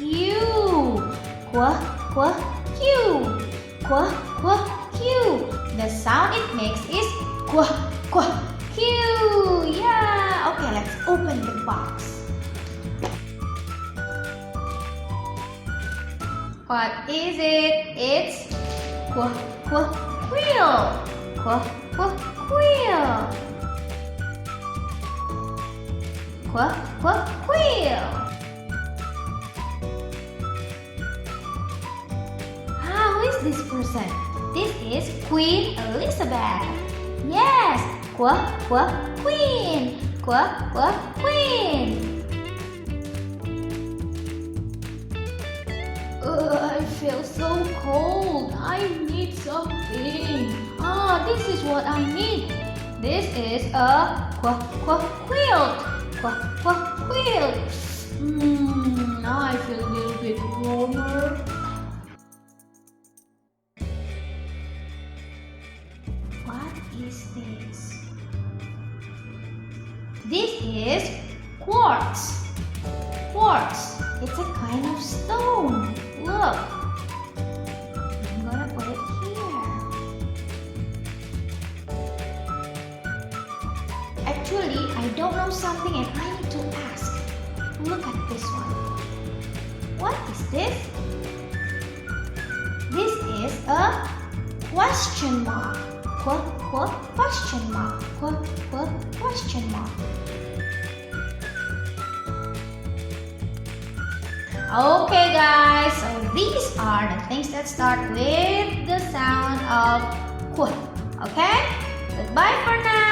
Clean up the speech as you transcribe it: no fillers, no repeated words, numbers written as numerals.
Q. Q. Q. The sound it makes is Q. Yeah. Okay, let's open the box. What is it? It's quill. Quill. Quill. Who is this person? This is Queen Elizabeth. Yes, Queen. Queen. I feel so cold. I need something. This is what I need. This is a quilt. Quilt. Now I feel a little bit warmer. What is this? This is quartz. It's a kind of stone. Look. I'm gonna put it here. Actually, I don't know something and I need to ask. Look at this one. What is this? This is a question mark. Question mark. Question mark. Okay guys, so these are the things that start with the sound of Q. Okay? Goodbye for now.